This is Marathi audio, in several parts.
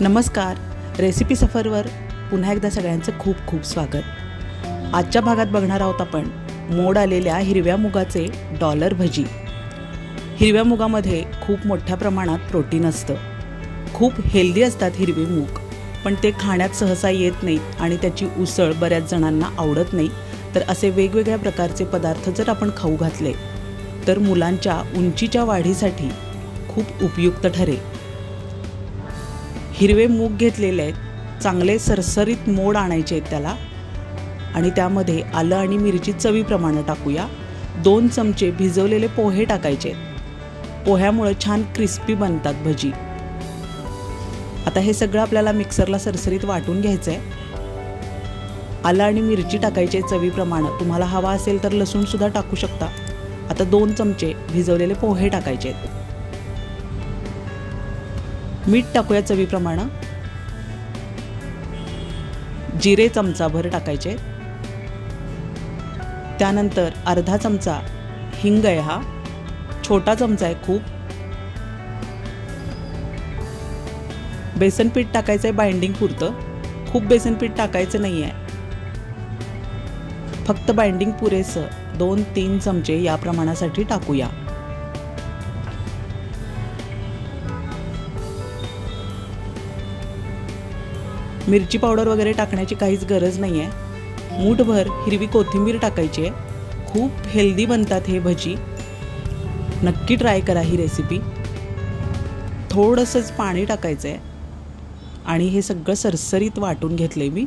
नमस्कार, रेसिपी सफरवर पुन्हा एकदा सगळ्यांचं खूप खूप स्वागत। आजच्या भागात बघणार आहोत आपण मोड आलेल्या हिरव्या मुगाचे डॉलर भजी। हिरव्या मुगामध्ये खूप मोठ्या प्रमाणात प्रोटीन असतं। खूप हेल्दी असतात हिरवे मूग, पण ते खाण्यात सहसा येत नाहीत आणि त्याची उसळ बऱ्याच जणांना आवडत नाही। तर असे वेगवेगळ्या प्रकारचे पदार्थ जर आपण खाऊ घातले तर मुलांच्या उंचीच्या वाढीसाठी खूप उपयुक्त ठरेल। हिरवे मूग घेतलेले आहेत, चांगले सरसरीत मोड आणायचे आहेत त्याला आणि त्यामध्ये आलं आणि मिरची चवीप्रमाणे टाकूया। 2 चमचे भिजवलेले पोहे टाकायचे। पोह्यामुळे छान क्रिस्पी बनतात भजी। आता हे सगळं आपल्याला मिक्सरला सरसरीत वाटून घ्यायचं आहे। आलं आणि मिरची टाकायचे चवीप्रमाणे, तुम्हाला हवा असेल तर लसूण सुद्धा टाकू शकता। आता 2 चमचे भिजवलेले पोहे टाकायचे। मीठ टाकूया चवीप्रमाणे। जिरे चमचाभर टाकायचे। त्यानंतर अर्धा चमचा हिंग आहे, हा छोटा चमचा आहे खूप। बेसन पीठ टाकायचं आहे बाइंडिंग पुरतं, खूप बेसन पीठ टाकायचं नाही आहे, फक्त बाइंडिंग पुरेसं 2-3 चमचे या प्रमाणासाठी टाकूया। मिरची पावडर वगैरे टाकण्याची काहीच गरज नाही आहे। मूठभर हिरवी कोथिंबीर टाकायची आहे। खूप हेल्दी बनतात हे भजी, नक्की ट्राय करा ही रेसिपी। थोडंसंच पाणी टाकायचं आहे आणि हे सगळं सरसरीत वाटून घेतले मी।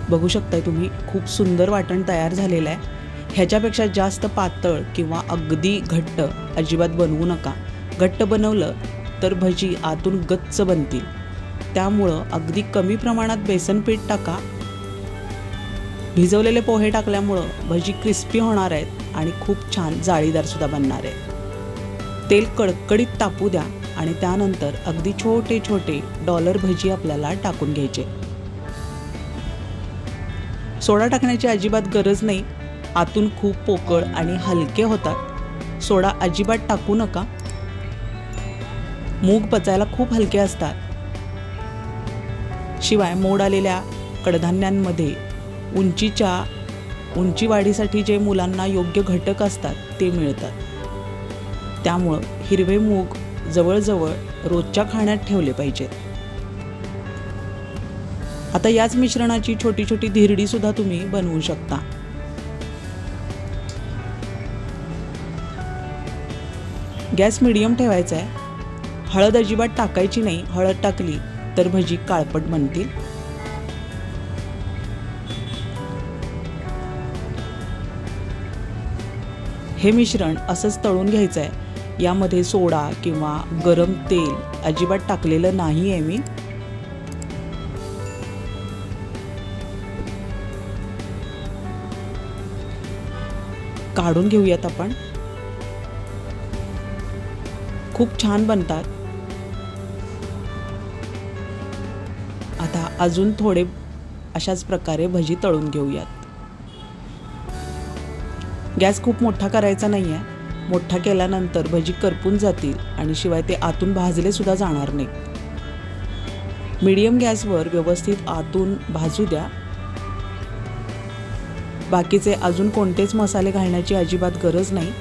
बघू शकताय तुम्ही, खूप सुंदर वाटण तयार झालेलं आहे। ह्याच्यापेक्षा जास्त पातळ किंवा अगदी घट्ट अजिबात बनवू नका। घट्ट बनवलं तर भजी आतून गच्च बनतील, त्यामुळं अगदी कमी प्रमाणात बेसन पीठ टाका। भिजवलेले पोहे टाकल्यामुळं भजी क्रिस्पी होणार आहेत आणि खूप छान जाळीदार सुद्धा बनणार आहे। तेल कडकडीत तापू द्या आणि त्यानंतर अगदी छोटे छोटे डॉलर भजी आपल्याला टाकून घ्यायचे। सोडा टाकण्याची अजिबात गरज नाही, आतून खूप पोकळ आणि हलके होतात। सोडा अजिबात टाकू नका, मूग पचायला खूप हलके असतात। शिवाय मोड आलेल्या कडधान्यांमध्ये उंची वाढीसाठी जे मुलांना योग्य घटक असतात ते मिळतात, त्यामुळं हिरवे मूग जवळजवळ रोजच्या खाण्यात ठेवले पाहिजेत। आता याच मिश्रणाची छोटी छोटी धिरडी सुद्धा तुम्ही बनवू शकता। गॅस मीडियम ठेवायचा आहे। हळद अजिबात टाकायची नाही, हळद टाकली तर भजी काळपट बनतील। हे मिश्रण असंच तळून घ्यायचं आहे। यामध्ये सोडा किंवा गरम तेल अजिबात टाकलेलं नाही आहे मी। काढून घेऊयात आपण। खूप छान बनतात। आता अजून थोडे अशाच प्रकारे भजी तळून घेऊयात। गॅस खूप मोठा करायचा नाही आहे, मोठा केल्यानंतर भजी करपून जातील आणि शिवाय ते आतून भाजले सुद्धा जाणार नाही। मीडियम गॅसवर व्यवस्थित आतून भाजू द्या। बाकीचे अजून कोणतेच मसाले घालण्याची अजिबात गरज नाही।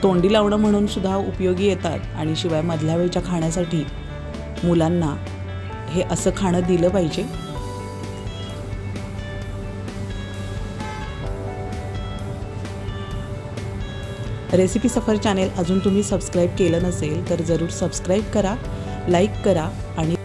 तोंडी लावणं म्हणून सुद्धा उपयोगी येतात आणि शिवाय मधल्या वेळच्या खाण्यासाठी मुलांना हे असं खाणं दिलं पाहिजे। रेसिपी सफर चॅनेल अजून तुम्ही सबस्क्राईब केलं नसेल तर जरूर सबस्क्राईब करा, लाईक करा आणि